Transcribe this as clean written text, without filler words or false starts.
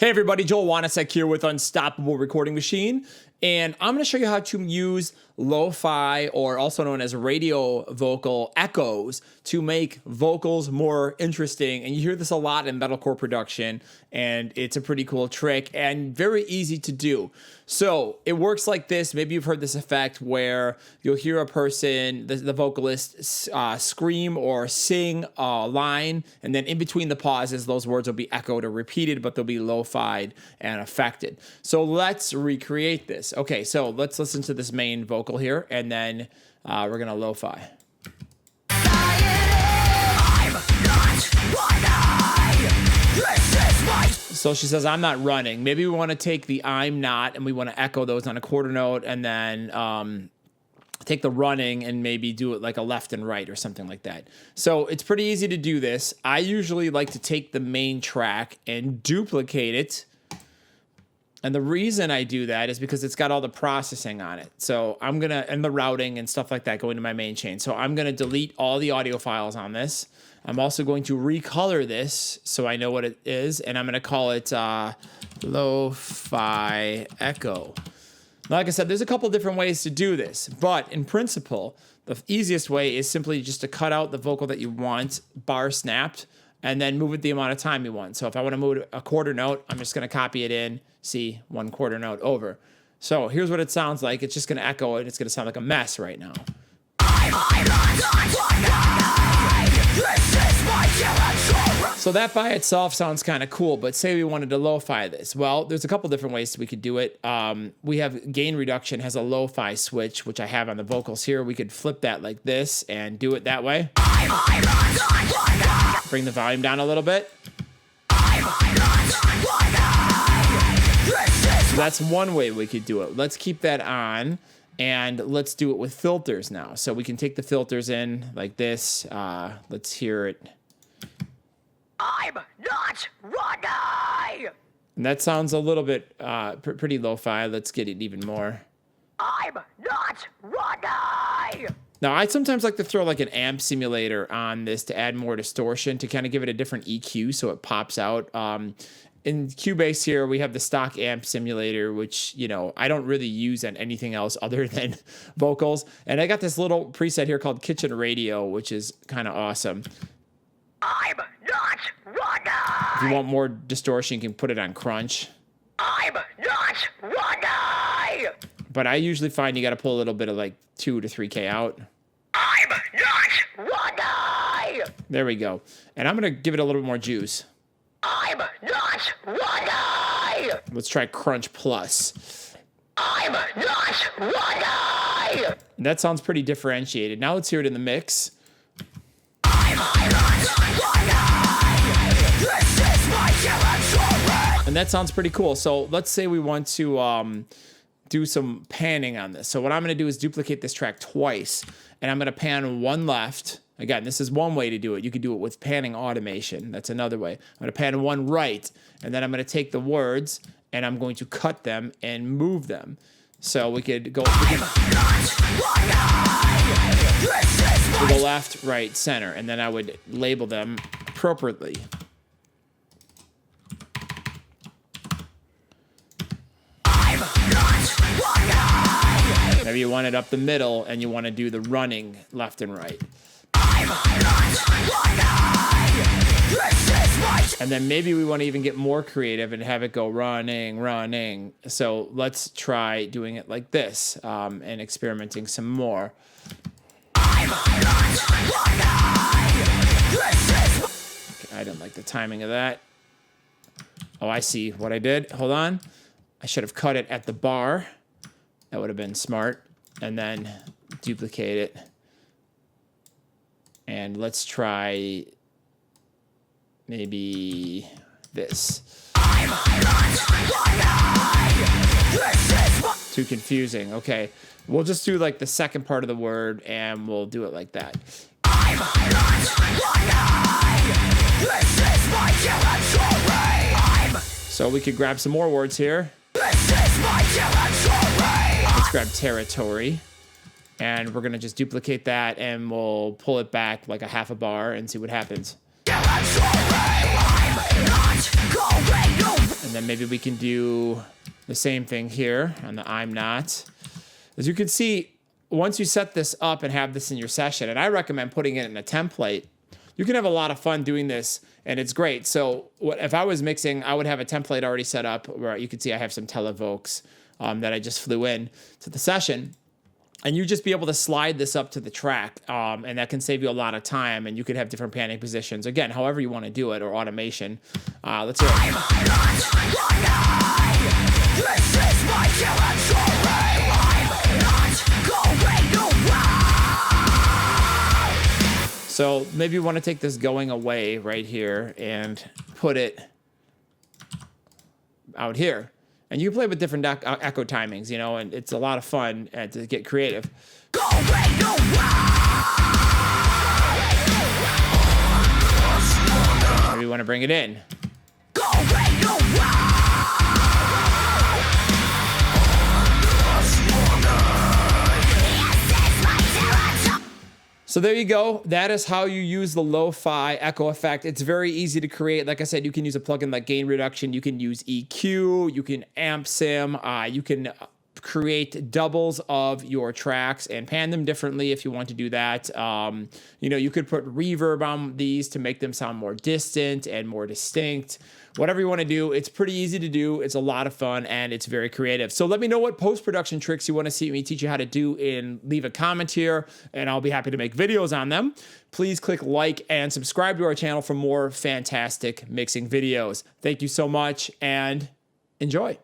Hey everybody, Joel Wanasek here with Unstoppable Recording Machine, and I'm going to show you how to use lo-fi, or also known as radio vocal echoes, to make vocals more interesting. And you hear this a lot in metalcore production, and it's a pretty cool trick and very easy to do. So it works like this. Maybe you've heard this effect where you'll hear a person, the vocalist, scream or sing a line, and then in between the pauses, those words will be echoed or repeated, but they'll be lo-fied and affected. So let's recreate this. Okay, so let's listen to this main vocal here, and then we're gonna lo-fi. So she says, I'm not running. Maybe we want to take the I'm not, and we want to echo those on a quarter note, and then take the running and maybe do it like a left and right or something like that. So it's pretty easy to do this. I usually like to take the main track and duplicate it. And the reason I do that is because it's got all the processing on it. So I'm going to, and the routing and stuff like that go into my main chain. So I'm going to delete all the audio files on this. I'm also going to recolor this so I know what it is. And I'm going to call it lo-fi echo. Like I said, there's a couple different ways to do this. But in principle, the easiest way is simply just to cut out the vocal that you want, bar snapped, and then move it the amount of time you want. So if I want to move a quarter note, I'm just going to copy it in, see, 1 quarter note over. So here's what it sounds like. It's just going to echo it. It's going to sound like a mess right now. So that by itself sounds kind of cool, but say we wanted to lo-fi this. Well, there's a couple different ways we could do it. We have gain reduction has a lo-fi switch, which I have on the vocals here. We could flip that like this and do it that way. Bring the volume down a little bit. So that's one way we could do it. Let's keep that on, and let's do it with filters now. So we can take the filters in like this. Let's hear it. I'm not running. And that sounds a little bit pretty lo-fi. Let's get it even more. I'm not running. Now, I sometimes like to throw like an amp simulator on this to add more distortion, to kind of give it a different EQ so it pops out. In Cubase here, we have the stock amp simulator, which, you know, I don't really use on anything else other than vocals. And I got this little preset here called Kitchen Radio, which is kind of awesome. I'm not running. If you want more distortion, you can put it on crunch. I'm not running. But I usually find you got to pull a little bit of like 2 to 3K out. I'm not running. There we go. And I'm going to give it a little bit more juice. I'm not running. Let's try crunch plus. I'm not running. And that sounds pretty differentiated. Now let's hear it in the mix. And that sounds pretty cool. So let's say we want to do some panning on this. So what I'm going to do is duplicate this track twice, and I'm going to pan one left. Again, this is one way to do it. You could do it with panning automation. That's another way. I'm going to pan one right, and then I'm going to take the words, and I'm going to cut them and move them. So we could go left, right, center, and then I would label them appropriately. Maybe you want it up the middle, and you want to do the running left and right. And then maybe we want to even get more creative and have it go running, running. So let's try doing it like this, and experimenting some more. Okay, I didn't like the timing of that. Oh, I see what I did. Hold on. I should have cut it at the bar. That would have been smart. And then duplicate it. And let's try maybe this. Too confusing. Okay. We'll just do like the second part of the word, and we'll do it like that. So we could grab some more words here. Let's grab territory. And we're going to just duplicate that, and we'll pull it back like a half a bar and see what happens. And And then maybe we can do the same thing here on the I'm Not. As you can see, once you set this up and have this in your session, and I recommend putting it in a template, you can have a lot of fun doing this, and it's great. So if I was mixing, I would have a template already set up where you can see I have some televokes that I just flew in to the session. And you just be able to slide this up to the track, and that can save you a lot of time, and you could have different panning positions. Again, however you want to do it, or automation. Let's hear it. This is my territory. I'm not going away. So maybe you want to take this going away right here and put it out here. And you can play with different echo timings, you know, and it's a lot of fun to get creative. Maybe you want to bring it in. So there you go. That is how you use the lo-fi echo effect. It's very easy to create. Like I said, you can use a plugin like gain reduction. You can use EQ. You can amp sim. You can create doubles of your tracks and pan them differently if you want to do that. You know, you could put reverb on these to make them sound more distant and more distinct. Whatever you want to do, it's pretty easy to do. It's a lot of fun, and it's very creative. So let me know what post-production tricks you want to see me teach you how to do, and leave a comment here, and I'll be happy to make videos on them. Please click like and subscribe to our channel for more fantastic mixing videos. Thank you so much, and enjoy.